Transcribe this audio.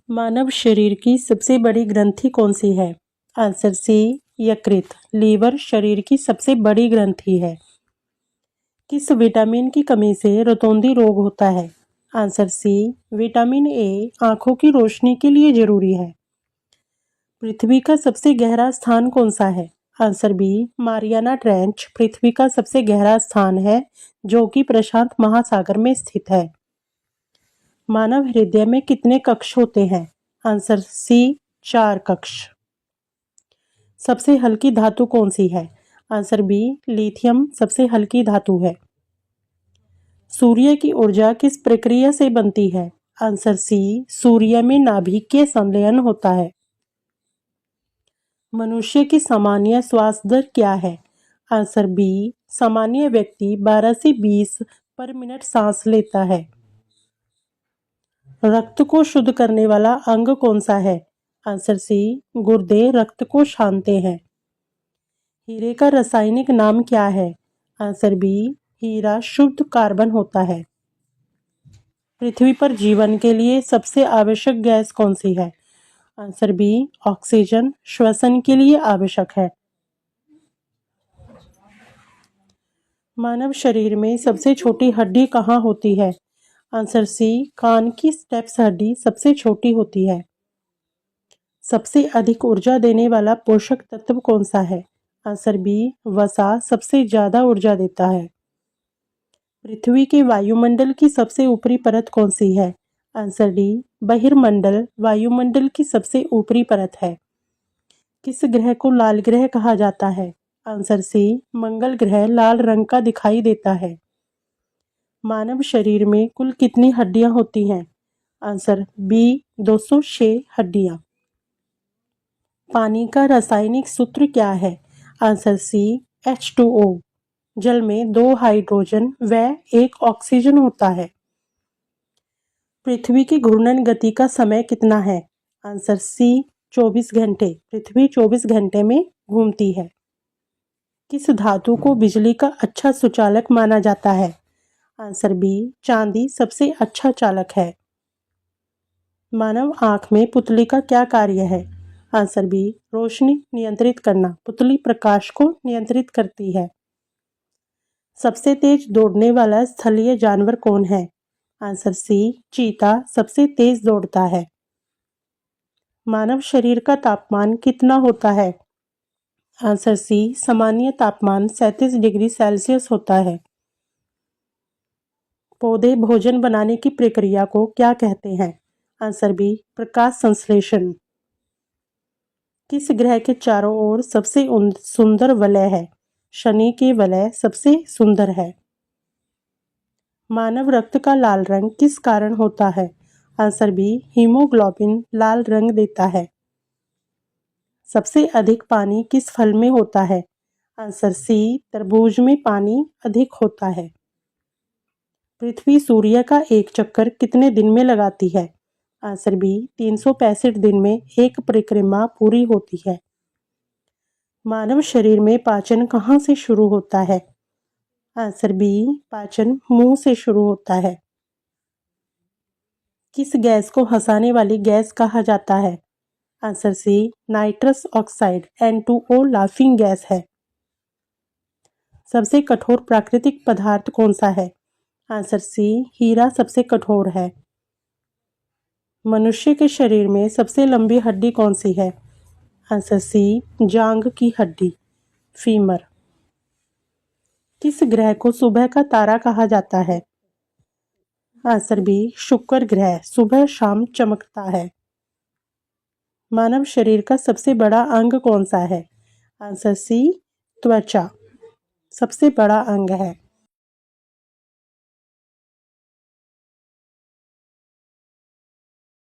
मानव शरीर की सबसे बड़ी ग्रंथि कौन सी है? आंसर सी, यकृत। लीवर शरीर की सबसे बड़ी ग्रंथि है। किस विटामिन की कमी से रतौंधी रोग होता है? आंसर सी, विटामिन ए आंखों की रोशनी के लिए जरूरी है। पृथ्वी का सबसे गहरा स्थान कौन सा है? आंसर बी, मारियाना ट्रेंच पृथ्वी का सबसे गहरा स्थान है जो कि प्रशांत महासागर में स्थित है। मानव हृदय में कितने कक्ष होते हैं? आंसर सी, 4 कक्ष। सबसे हल्की धातु कौन सी है? आंसर बी, लिथियम सबसे हल्की धातु है। सूर्य की ऊर्जा किस प्रक्रिया से बनती है? आंसर सी, सूर्य में नाभिकीय संलयन होता है। मनुष्य की सामान्य श्वास दर क्या है? आंसर बी, सामान्य व्यक्ति 12 से 20 पर मिनट सांस लेता है। रक्त को शुद्ध करने वाला अंग कौन सा है? आंसर सी, गुर्दे रक्त को छानते हैं। हीरे का रासायनिक नाम क्या है? आंसर बी, हीरा शुद्ध कार्बन होता है। पृथ्वी पर जीवन के लिए सबसे आवश्यक गैस कौन सी है? आंसर बी, ऑक्सीजन श्वसन के लिए आवश्यक है। मानव शरीर में सबसे छोटी हड्डी कहाँ होती है? आंसर सी, कान की स्टेप्स हड्डी सबसे छोटी होती है। सबसे अधिक ऊर्जा देने वाला पोषक तत्व कौन सा है? आंसर बी, वसा सबसे ज्यादा ऊर्जा देता है। पृथ्वी के वायुमंडल की सबसे ऊपरी परत कौन सी है? आंसर डी, बहिर्मंडल वायुमंडल की सबसे ऊपरी परत है। किस ग्रह को लाल ग्रह कहा जाता है? आंसर सी, मंगल ग्रह लाल रंग का दिखाई देता है। मानव शरीर में कुल कितनी हड्डियां होती हैं? आंसर बी, 206 हड्डियां। पानी का रासायनिक सूत्र क्या है? Answer C, H2O। जल में 2 हाइड्रोजन व 1 ऑक्सीजन होता है। पृथ्वी की घूर्णन गति का समय कितना है? आंसर सी, 24 घंटे। पृथ्वी 24 घंटे में घूमती है। किस धातु को बिजली का अच्छा सुचालक माना जाता है? आंसर बी, चांदी सबसे अच्छा चालक है। मानव आंख में पुतली का क्या कार्य है? आंसर बी, रोशनी नियंत्रित करना। पुतली प्रकाश को नियंत्रित करती है। सबसे तेज दौड़ने वाला स्थलीय जानवर कौन है? आंसर सी, चीता सबसे तेज दौड़ता है। मानव शरीर का तापमान कितना होता है? आंसर सी, सामान्य तापमान 37 डिग्री सेल्सियस होता है। पौधे भोजन बनाने की प्रक्रिया को क्या कहते हैं? आंसर बी, प्रकाश संश्लेषण। किस ग्रह के चारों ओर सबसे सुंदर वलय है? शनि के वलय सबसे सुंदर है। मानव रक्त का लाल रंग किस कारण होता है? आंसर बी, हीमोग्लोबिन लाल रंग देता है। सबसे अधिक पानी किस फल में होता है? आंसर सी, तरबूज में पानी अधिक होता है। पृथ्वी सूर्य का एक चक्कर कितने दिन में लगाती है? आंसर बी, 365 दिन में एक परिक्रमा पूरी होती है। मानव शरीर में पाचन कहाँ से शुरू होता है? आंसर बी, पाचन मुंह से शुरू होता है। किस गैस को हंसाने वाली गैस कहा जाता है? Answer C, nitrous oxide N2O laughing gas है। सबसे कठोर प्राकृतिक पदार्थ कौन सा है? आंसर सी, हीरा सबसे कठोर है। मनुष्य के शरीर में सबसे लंबी हड्डी कौन सी है? आंसर सी, जांघ की हड्डी फीमर। किस ग्रह को सुबह का तारा कहा जाता है? आंसर बी, शुक्र ग्रह सुबह शाम चमकता है। मानव शरीर का सबसे बड़ा अंग कौन सा है? आंसर सी, त्वचा सबसे बड़ा अंग है।